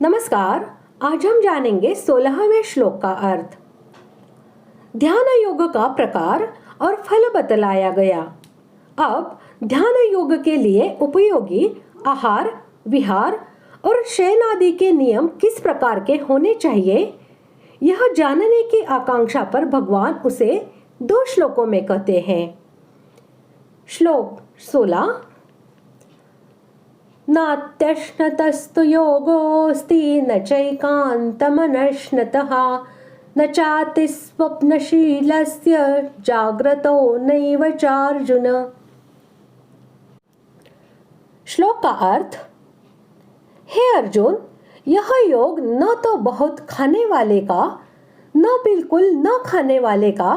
नमस्कार। आज हम जानेंगे 16वें श्लोक का अर्थ। ध्यान योग का प्रकार और फल बतलाया गया। अब ध्यान योग के लिए उपयोगी आहार, विहार और शयन आदि के नियम किस प्रकार के होने चाहिए, यह जानने की आकांक्षा पर भगवान उसे 2 श्लोकों में कहते हैं। श्लोक 16। नात्यश्नतस्तु योगोऽस्ति न चैकान्तमनश्नतः न चाति स्वप्नशीलस्य जाग्रतो नैव चार्जुन। श्लोक का अर्थ। हे अर्जुन, यह योग न तो बहुत खाने वाले का, न बिल्कुल न खाने वाले का,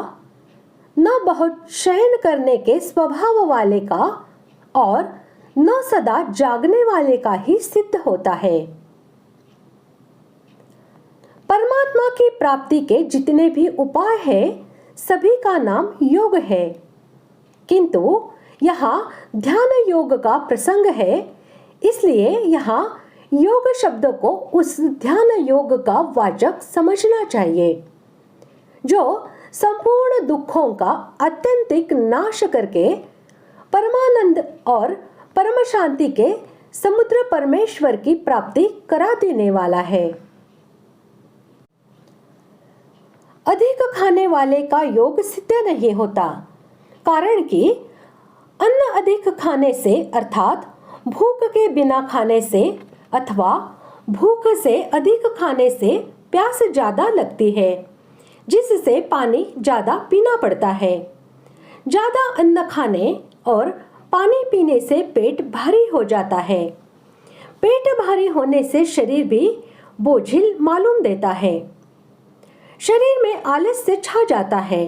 न बहुत शयन करने के स्वभाव वाले का और न सदा जागने वाले का ही सिद्ध होता है। परमात्मा की प्राप्ति के जितने भी उपाय हैं, सभी का नाम योग है, किंतु यहाँ ध्यान योग का प्रसंग है, इसलिए यहाँ योग शब्द को उस ध्यान योग का वाचक समझना चाहिए, जो संपूर्ण दुखों का आत्यंतिक नाश करके परमानंद और परम शांति के समुद्र परमेश्वर की प्राप्ति करा देने वाला है। अधिक खाने वाले का योग सिद्ध नहीं होता, कारण कि अन्न अधिक खाने से अर्थात भूख के बिना खाने से अथवा भूख से अधिक खाने से प्यास ज्यादा लगती है, जिससे पानी ज्यादा पीना पड़ता है। ज्यादा अन्न खाने और पानी पीने से पेट भारी हो जाता है। पेट भारी होने से शरीर भी बोझिल मालूम देता है। शरीर में आलस्य छा जाता है।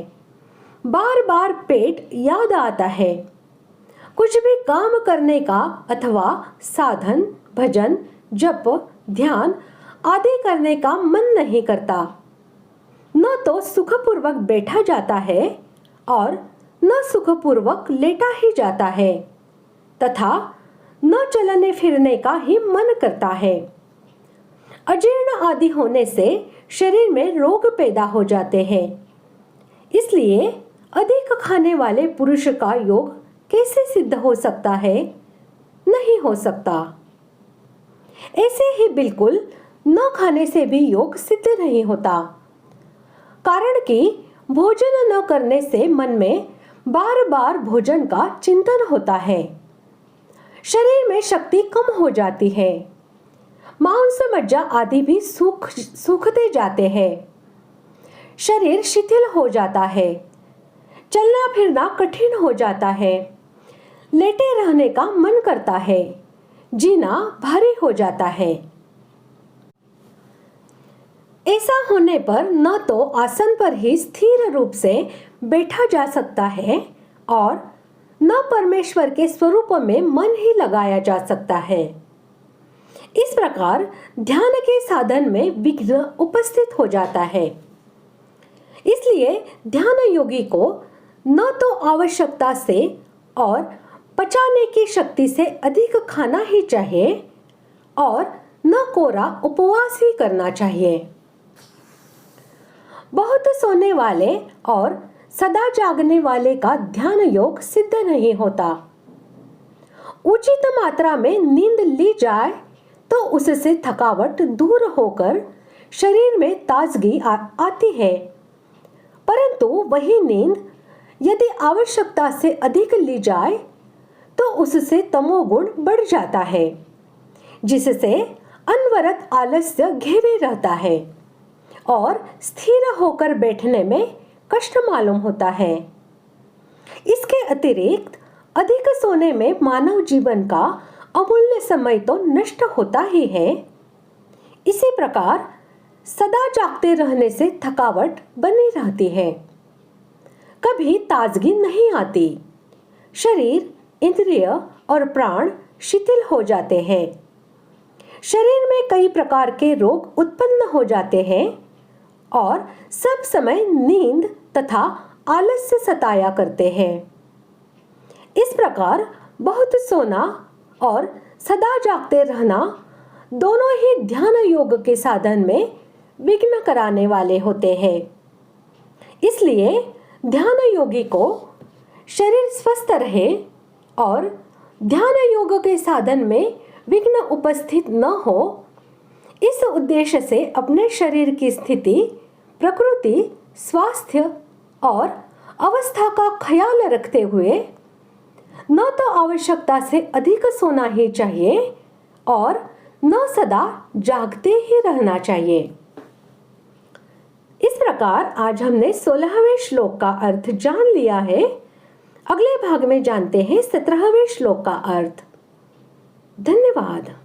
बार बार पेट याद आता है। कुछ भी काम करने का अथवा साधन, भजन, जप, ध्यान आदि करने का मन नहीं करता। न तो सुखपूर्वक बैठा जाता है और न सुखपूर्वक लेटा ही जाता है, तथा न चलने फिरने का ही मन करता है। अजीर्ण आदि होने से शरीर में रोग पैदा हो जाते हैं। इसलिए अधिक खाने वाले पुरुष का योग कैसे सिद्ध हो सकता है? नहीं हो सकता। ऐसे ही बिल्कुल न खाने से भी योग सिद्ध नहीं होता, कारण कि भोजन न करने से मन में बार बार भोजन का चिंतन होता है। शरीर में शक्ति कम हो जाती है। मांस मज्जा आदि भी सूखते जाते हैं। शरीर शिथिल हो जाता है। चलना फिरना कठिन हो जाता है। लेटे रहने का मन करता है। जीना भारी हो जाता है। ऐसा होने पर न तो आसन पर ही स्थिर रूप से बैठा जा सकता है और न परमेश्वर के स्वरूप में मन ही लगाया जा सकता है। इस प्रकार ध्यान के साधन में विघ्न उपस्थित हो जाता है। इसलिए ध्यान योगी को न तो आवश्यकता से और पचाने की शक्ति से अधिक खाना ही चाहिए और न कोरा उपवास ही करना चाहिए। बहुत सोने वाले और सदा जागने वाले का ध्यान योग सिद्ध नहीं होता। उचित मात्रा में नींद ली जाए तो उससे थकावट दूर होकर शरीर में ताजगी आती है, परंतु वही नींद यदि आवश्यकता से अधिक ली जाए तो उससे तमोगुण बढ़ जाता है, जिससे अनवरत आलस्य घेरे रहता है और स्थिर होकर बैठने में कष्ट मालूम होता है। इसके अतिरिक्त अधिक सोने में मानव जीवन का अमूल्य समय तो नष्ट होता ही है। इसी प्रकार सदा जागते रहने से थकावट बनी रहती है, कभी ताजगी नहीं आती। शरीर, इंद्रिय और प्राण शिथिल हो जाते हैं। शरीर में कई प्रकार के रोग उत्पन्न हो जाते हैं और सब समय नींद तथा आलस्य सताया करते हैं। इस प्रकार बहुत सोना और सदा जागते रहना दोनों ही ध्यान योग के साधन में विघ्न कराने वाले होते हैं। इसलिए ध्यान योगी को शरीर स्वस्थ रहे और ध्यान योग के साधन में विघ्न उपस्थित न हो, इस उद्देश्य से अपने शरीर की स्थिति, प्रकृति, स्वास्थ्य और अवस्था का ख्याल रखते हुए न तो आवश्यकता से अधिक सोना ही चाहिए और न सदा जागते ही रहना चाहिए। इस प्रकार आज हमने 16वें श्लोक का अर्थ जान लिया है। अगले भाग में जानते हैं 17वें श्लोक का अर्थ। धन्यवाद।